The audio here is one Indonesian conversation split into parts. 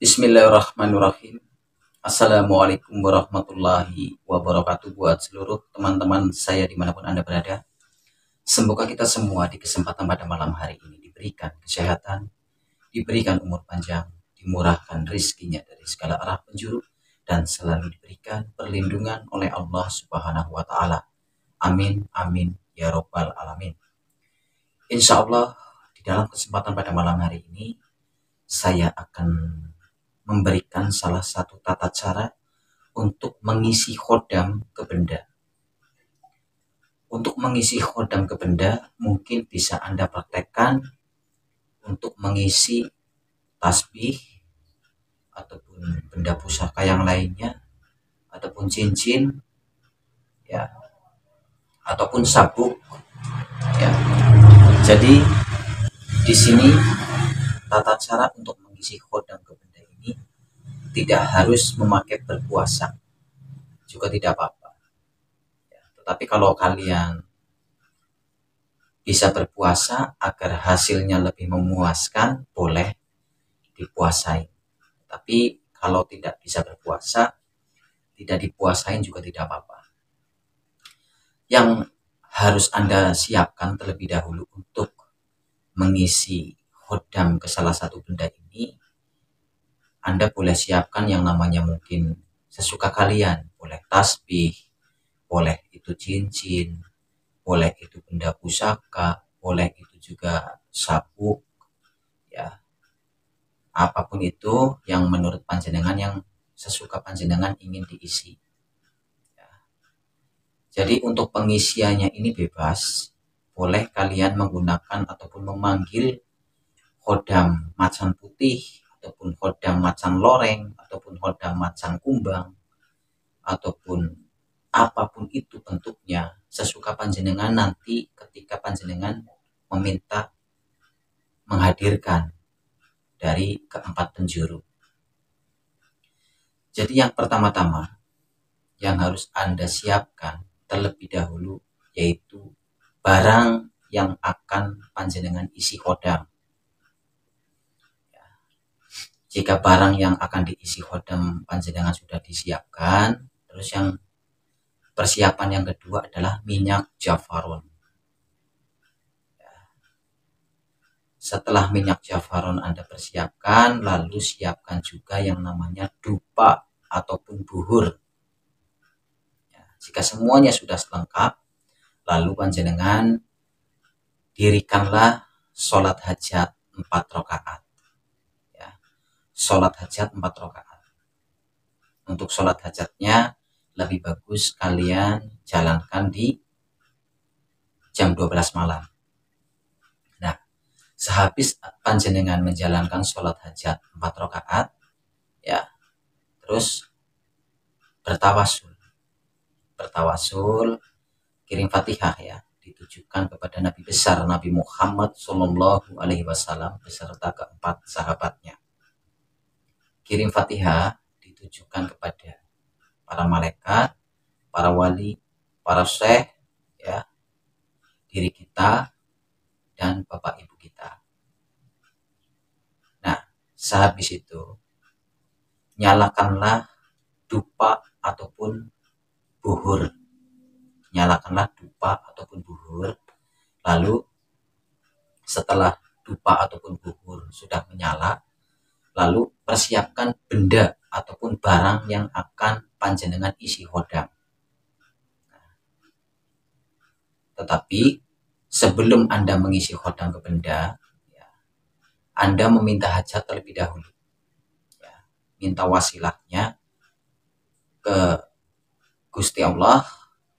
Bismillahirrahmanirrahim. Assalamualaikum warahmatullahi wabarakatuh buat seluruh teman-teman saya dimanapun Anda berada. Semoga kita semua di kesempatan pada malam hari ini diberikan kesehatan, diberikan umur panjang, dimurahkan rizkinya dari segala arah penjuru, dan selalu diberikan perlindungan oleh Allah Subhanahu wa Ta'ala. Amin, amin, ya Robbal Alamin. Insya Allah, di dalam kesempatan pada malam hari ini, saya akan memberikan salah satu tata cara untuk mengisi khodam ke benda. Untuk mengisi khodam ke benda, mungkin bisa Anda praktekkan untuk mengisi tasbih, ataupun benda pusaka yang lainnya, ataupun cincin, ya, ataupun sabuk, ya. Jadi di sini tata cara untuk mengisi khodam ke benda ini tidak harus memakai berpuasa, juga tidak apa-apa. Ya, tetapi kalau kalian bisa berpuasa agar hasilnya lebih memuaskan, boleh dipuasain. Tapi kalau tidak bisa berpuasa, tidak dipuasain juga tidak apa-apa. Yang harus Anda siapkan terlebih dahulu untuk mengisi khodam ke salah satu benda ini, Anda boleh siapkan yang namanya mungkin sesuka kalian. Boleh tasbih, boleh itu cincin, boleh itu benda pusaka, boleh itu juga sabuk, ya. Apapun itu yang menurut panjenengan, yang sesuka panjenengan ingin diisi. Ya. Jadi untuk pengisiannya ini bebas. Boleh kalian menggunakan ataupun memanggil khodam macan putih, ataupun khodam macan loreng, ataupun khodam macan kumbang, ataupun apapun itu bentuknya, sesuka panjenengan nanti ketika panjenengan meminta menghadirkan dari keempat penjuru. Jadi yang pertama-tama yang harus Anda siapkan terlebih dahulu yaitu barang yang akan panjenengan isi khodam. Jika barang yang akan diisi khodam panjenengan sudah disiapkan, terus yang persiapan yang kedua adalah minyak jafaron. Setelah minyak jafaron Anda persiapkan, lalu siapkan juga yang namanya dupa ataupun buhur. Ya, jika semuanya sudah lengkap, lalu panjenengan dirikanlah sholat hajat 4 rakaat. Ya, sholat hajat 4 rakaat. Untuk sholat hajatnya lebih bagus kalian jalankan di jam 12 malam. Nah, sehabis panjenengan menjalankan sholat hajat 4 rakaat, ya, terus bertawasul, kirim Fatihah, ya, ditujukan kepada Nabi besar Nabi Muhammad Shallallahu Alaihi Wasallam beserta keempat sahabatnya. Kirim Fatihah ditujukan kepada para malaikat, para wali, para syekh, ya, diri kita, dan bapak ibu kita. Nah, sehabis itu nyalakanlah dupa ataupun buhur. Nyalakanlah dupa ataupun buhur. Lalu setelah dupa ataupun buhur sudah menyala, lalu persiapkan benda ataupun barang yang akan panjenengan isi khodam. Tetapi sebelum Anda mengisi khodam ke benda, ya, Anda meminta hajat terlebih dahulu. Ya, minta wasilahnya ke Gusti Allah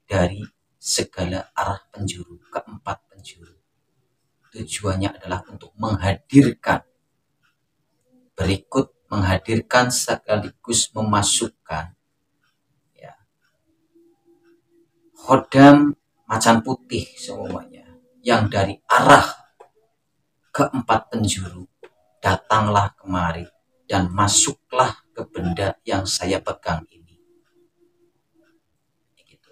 dari segala arah penjuru, keempat penjuru. Tujuannya adalah untuk menghadirkan, sekaligus memasukkan, ya, khodam macan putih semuanya yang dari arah keempat penjuru datanglah kemari dan masuklah ke benda yang saya pegang ini. Gitu.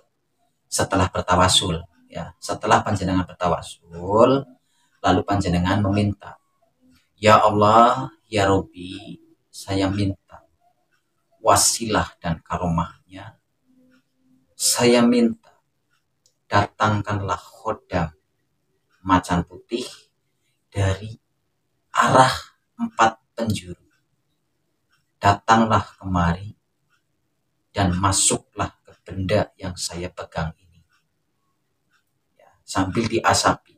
Setelah bertawasul, ya, setelah panjenengan bertawasul, lalu panjenengan meminta, ya Allah, ya Robbi, saya minta wasilah dan karomahnya, saya minta datangkanlah khodam macan putih dari arah 4 penjuru. Datanglah kemari dan masuklah ke benda yang saya pegang ini. Ya, sambil diasapi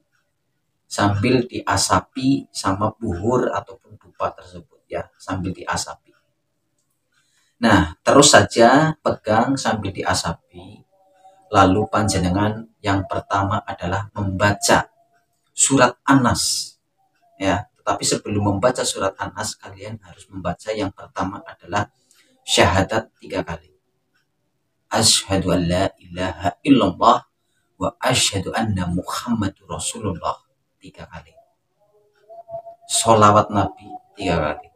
sama buhur ataupun dupa tersebut, ya, sambil diasapi. Nah, terus saja pegang sambil diasapi. Lalu panjenengan yang pertama adalah membaca surat An-Nas, ya. Tetapi sebelum membaca surat An-Nas, kalian harus membaca yang pertama adalah syahadat 3 kali. Asyhadu an la ilaha illallah wa asyhadu anna Muhammadur Rasulullah 3 kali. Sholawat Nabi 3 kali.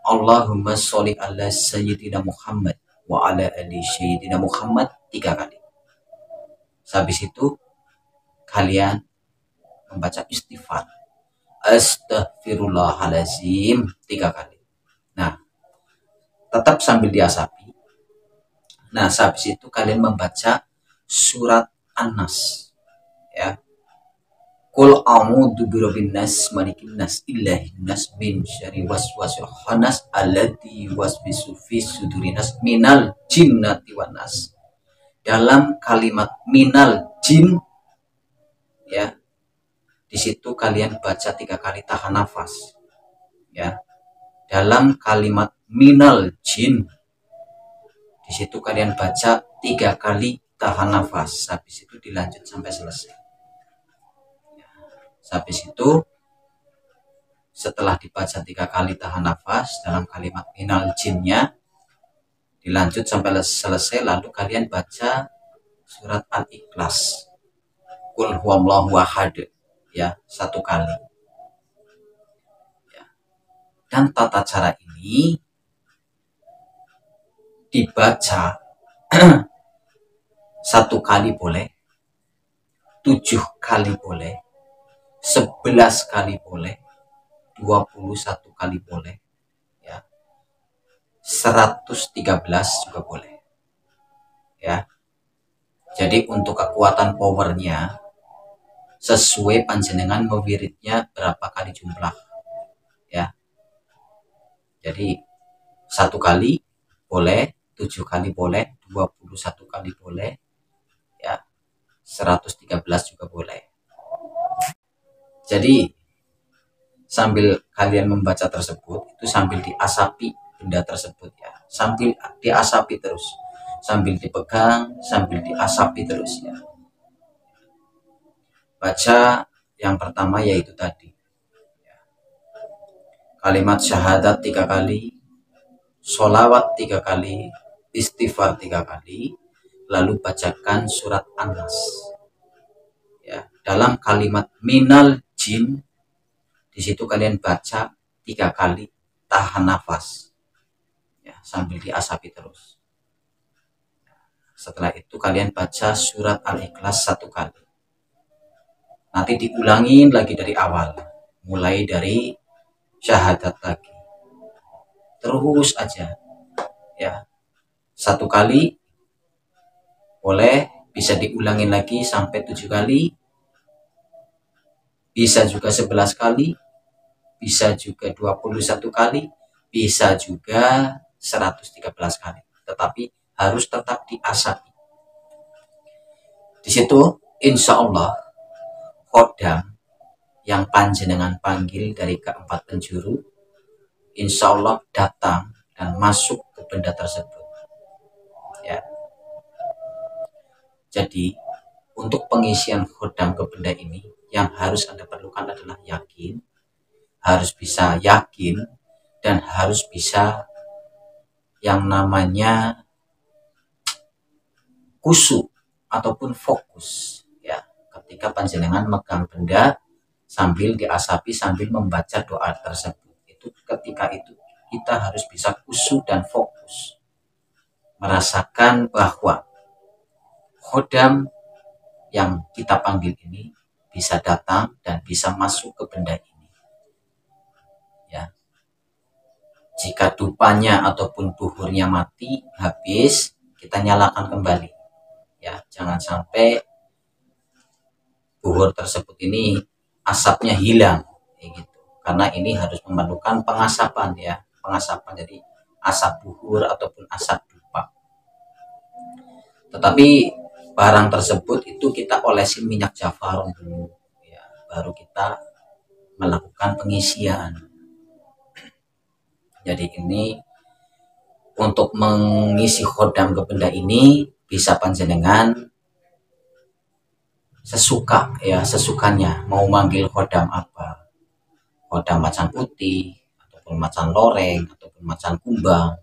Allahumma sholli ala sayyidina Muhammad wa ala ali sayyidina Muhammad 3 kali. Habis itu kalian membaca istighfar. Astaghfirullahalazim 3 kali. Nah, tetap sambil diasapi. Nah, habis itu kalian membaca surat An-Nas, ya. Qul a'udzu birabbin nas, malikin nas, ilahin nas, min syarri waswasil khannas, alladzi yuwaswisu fi sudurin nas, minal jinnati wan nas. Dalam kalimat minal jin, ya, di situ kalian baca 3 kali tahan nafas, ya. Dalam kalimat minal jin, di situ kalian baca 3 kali tahan nafas. Habis itu dilanjut sampai selesai. Ya. Habis itu setelah dibaca 3 kali tahan nafas dalam kalimat minal jinnya, dilanjut sampai selesai. Lalu kalian baca surat Al-Ikhlas, Qul huwallahu ahad, ya, 1 kali. Ya. Dan tata cara ini dibaca 1 kali boleh, 7 kali boleh, 11 kali boleh, 21 kali boleh, ya, 113 juga boleh, ya. Jadi untuk kekuatan powernya sesuai panjenengan mewiridnya berapa kali jumlah, ya. Jadi 1 kali boleh, 7 kali boleh, 21 kali boleh, ya, 113 juga boleh. Jadi sambil kalian membaca tersebut, itu sambil diasapi benda tersebut, ya. Sambil diasapi terus, sambil dipegang, sambil diasapi terus, ya. Baca yang pertama yaitu tadi, ya, kalimat syahadat 3 kali, sholawat 3 kali, istighfar 3 kali, lalu bacakan surat An-Nas, ya. Dalam kalimat minal jin, di situ kalian baca 3 kali tahan nafas, ya, sambil diasapi terus. Setelah itu kalian baca surat Al-Ikhlas 1 kali. Nanti diulangin lagi dari awal, mulai dari syahadat lagi, terus aja, ya. 1 kali boleh, bisa diulangin lagi sampai 7 kali, bisa juga 11 kali, bisa juga 21 kali, bisa juga 113 kali. Tetapi harus tetap diasapi. Di situ insya Allah khodam yang panjenengan panggil dari ke-4 penjuru, insya Allah datang dan masuk ke benda tersebut, ya. Jadi untuk pengisian khodam ke benda ini, yang harus Anda perlukan adalah yakin, harus bisa yakin, dan harus bisa yang namanya khusyuk ataupun fokus, ya, ketika panjenengan megang benda sambil diasapi sambil membaca doa tersebut. Itu ketika itu kita harus bisa khusyuk dan fokus, merasakan bahwa khodam yang kita panggil ini bisa datang dan bisa masuk ke benda ini, ya. Jika dupanya ataupun buhurnya mati, habis, kita nyalakan kembali. Ya, jangan sampai buhur tersebut ini asapnya hilang, gitu. Karena ini harus memerlukan pengasapan ya, pengasapan jadi asap buhur ataupun asap dupa. Tetapi barang tersebut itu kita olesin minyak jafaron dulu, ya, baru kita melakukan pengisian. Jadi ini untuk mengisi khodam ke benda ini bisa panjenengan sesuka ya, sesukanya mau manggil khodam apa, khodam macan putih ataupun macan loreng ataupun macan kumbang,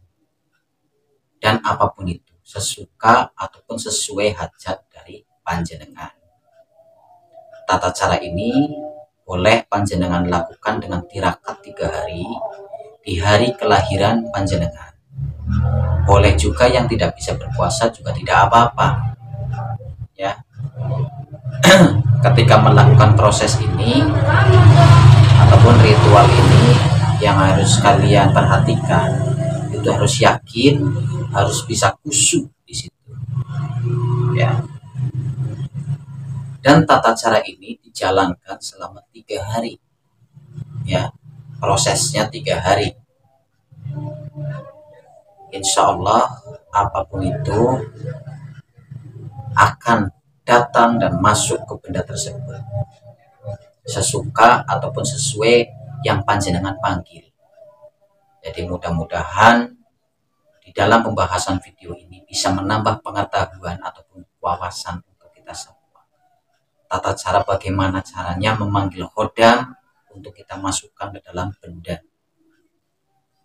dan apapun itu sesuka ataupun sesuai hajat dari panjenengan. Tata cara ini boleh panjenengan lakukan dengan tirakat 3 hari di hari kelahiran panjenengan. Boleh juga yang tidak bisa berpuasa juga tidak apa-apa ya. Ketika melakukan proses ini ataupun ritual ini, yang harus kalian perhatikan itu harus yakin, harus bisa khusyuk di situ ya. Dan tata cara ini dijalankan selama 3 hari ya, prosesnya 3 hari. Insya Allah apapun itu akan datang dan masuk ke benda tersebut sesuka ataupun sesuai yang panjenengan panggil. Jadi mudah-mudahan di dalam pembahasan video ini bisa menambah pengetahuan ataupun wawasan untuk kita semua. Tata cara bagaimana caranya memanggil khodam untuk kita masukkan ke dalam benda.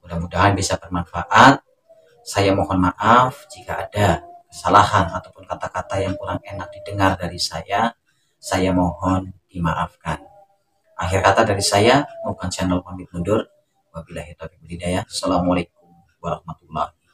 Mudah-mudahan bisa bermanfaat. Saya mohon maaf jika ada kesalahan ataupun kata-kata yang kurang enak didengar dari saya mohon dimaafkan. Akhir kata dari saya, bukan channel pamit mundur. Wabillahi taufiq wal hidayah. Assalamualaikum warahmatullahi wabarakatuh.